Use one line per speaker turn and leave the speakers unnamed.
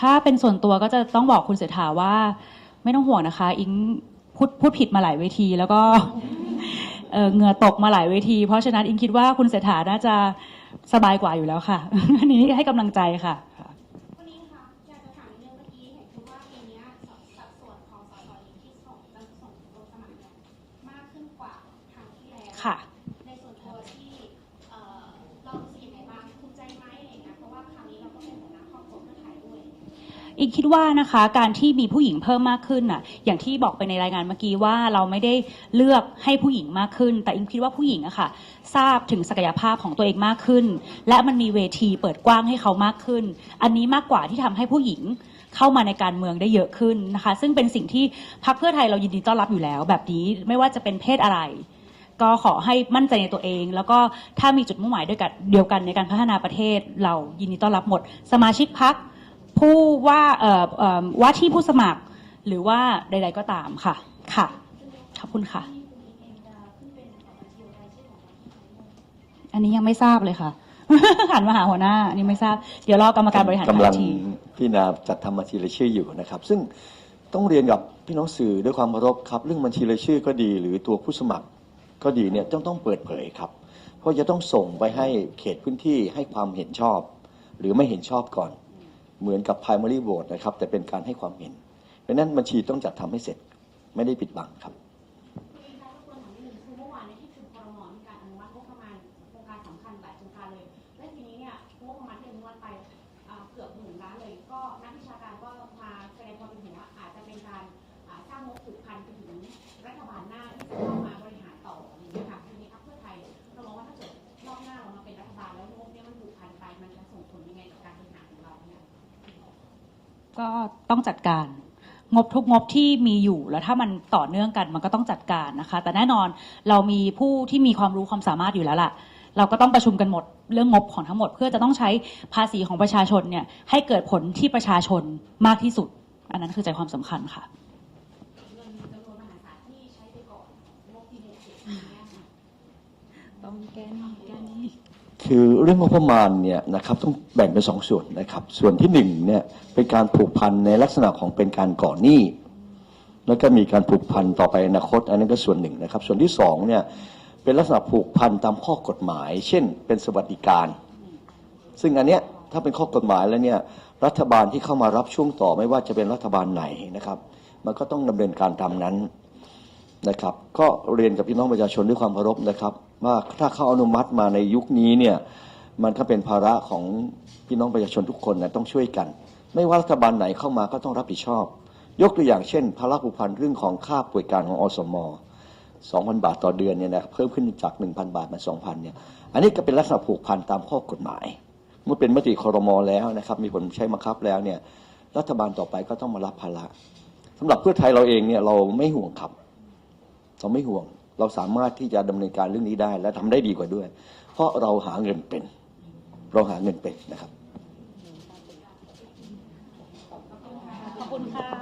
ถ้าเป็นส่วนตัวก็จะต้องบอกคุณเศรษฐาว่าไม่ต้องห่วงนะคะอิงพูดผิดมาหลายเวทีแล้วก็เหงื่อตกมาหลายเวทีเพราะฉะนั้นอิงคิดว่าคุณเศรษฐาน่าจะสบายกว่าอยู่แล้วค่ะ อันนี้ให้กำลังใจค่ะ
วันนี้ค่ะอยากจะถามเรื่องเมื่อกี้เห็นคุณว่าปีนี้สัดส่วนของสสที่ส่งลงสมัครเนี่ยมากขึ้นกว่าครั้งที่แล้ว
ค่ะ
ในส่วนตัวที่เรารู้สึกยังไงบ้างภูมิใจไหมอะไรอย่างเงี้ยเพราะว่าครั้งนี้เราก็เป็นหัวหน้าครอบครัวเพื่อไทยด้วย
อีกคิดว่านะคะการที่มีผู้หญิงเพิ่มมากขึ้นน่ะอย่างที่บอกไปในรายงานเมื่อกี้ว่าเราไม่ได้เลือกให้ผู้หญิงมากขึ้นแต่อิงคิดว่าผู้หญิงอะค่ะทราบถึงศักยภาพของตัวเองมากขึ้นและมันมีเวทีเปิดกว้างให้เขามากขึ้นอันนี้มากกว่าที่ทำให้ผู้หญิงเข้ามาในการเมืองได้เยอะขึ้นนะคะซึ่งเป็นสิ่งที่พรรคเพื่อไทยเรายินดีต้อนรับอยู่แล้วแบบนี้ไม่ว่าจะเป็นเพศอะไรก็ขอให้มั่นใจในตัวเองแล้วก็ถ้ามีจุดมุ่งหมายเดียวกันในการพัฒนาประเทศเรายินดีต้อนรับหมดสมาชิกพรรคผู้ว่าที่ผู้สมัครหรือว่าใดๆก็ตามค่ะค่ะขอบคุณค่ะอันนี้ยังไม่ทราบเลยค่ะ หันมาหาหัวหน้าอันนี้ไม่ทราบเดี๋ยวรอกรรมการบริหาร
กำลัง
ที
พี่นาจัดทำบัญชีรายชื่ออยู่นะครับซึ่งต้องเรียนกับพี่น้องสื่อด้วยความเคารพครับเรื่องบัญชีรายชื่อก็ดีหรือตัวผู้สมัครก็ดีเนี่ยต้องเปิดเผยครับเพราะจะต้องส่งไปให้เขตพื้นที่ให้ความเห็นชอบหรือไม่เห็นชอบก่อนเหมือนกับ primary vote นะครับแต่เป็นการให้ความเห็นเพราะนั้นบัญชีต้องจัดทำให้เสร็จไม่ได้ปิดบังครับ
เกือบ10,000 ล้านเลยก็นักวิชาการก็มาแสดงความเป็นห่วงว่าอาจจะเป็นการสร้างงบผูกพันไปถึงรัฐบาลหน้าที่จะเข้ามาบริหารต่ออย่างนี้ค่ะทีนี้ครับเพื่อไทยเรามองว่าถ้าเกิดรอบหน้าเรามาเป็นรัฐบาลแล้วงบนี้มันผูกพันไปมันจะส่งผลยังไงกับการบริหารของเราเนี่ย
ก็ต้องจัดการงบทุกงบที่มีอยู่แล้วถ้ามันต่อเนื่องกันมันก็ต้องจัดการนะคะแต่แน่นอนเรามีผู้ที่มีความรู้ความสามารถอยู่แล้วล่ะเราก็ต้องประชุมกันหมดเรื่องงบของทั้งหมดเพื่อจะต้องใช้ภาษีของประชาชนเนี่ยให้เกิดผลที่ประชาชนมากที่สุดอันนั้นคือใจความสำคัญค่ะ
เงินจำนวนมหาศาลที่ใช้ไปก่อนงบที่67
ต้องแก้นี้
คือเรื่องงบประมาณเนี่ยนะครับต้องแบ่งเป็นสองส่วนนะครับส่วนที่หนึ่งเนี่ยเป็นการผูกพันในลักษณะของเป็นการก่อหนี้แล้วก็มีการผูกพันต่อไปอนาคตอันนั้นก็ส่วนหนึ่งนะครับส่วนที่สองเนี่ยเป็นลักษณะผูกพันตามข้อกฎหมายเช่นเป็นสวัสดิการซึ่งอันเนี้ยถ้าเป็นข้อกฎหมายแล้วเนี่ยรัฐบาลที่เข้ามารับช่วงต่อไม่ว่าจะเป็นรัฐบาลไหนนะครับมันก็ต้องดำเนินการตามนั้นนะครับก็เรียนกับพี่น้องประชาชนด้วยความเคารพนะครับว่าถ้าเขาอนุมัติมาในยุคนี้เนี่ยมันก็เป็นภาระของพี่น้องประชาชนทุกคนนะต้องช่วยกันไม่ว่ารัฐบาลไหนเข้ามาก็ต้องรับผิดชอบยกตัวอย่างเช่นภาระผูกพันเรื่องของค่าป่วยการของอสม2,000 บาทต่อเดือนเนี่ยนะเพิ่มขึ้นจาก 1,000 บาทเป็น 2,000 เนี่ยอันนี้ก็เป็นลักษณะผูกพันตามข้อกฎหมายเมื่อเป็นมติครม.แล้วนะครับมีผลใช้บังคับแล้วเนี่ยรัฐบาลต่อไปก็ต้องมารับภาระสำหรับเพื่อไทยเราเองเนี่ยเราไม่ห่วงครับเราไม่ห่วงเราสามารถที่จะดำเนินการเรื่องนี้ได้และทำได้ดีกว่าด้วยเพราะเราหาเงินเป็นนะครับ
ขอบคุณค่ะ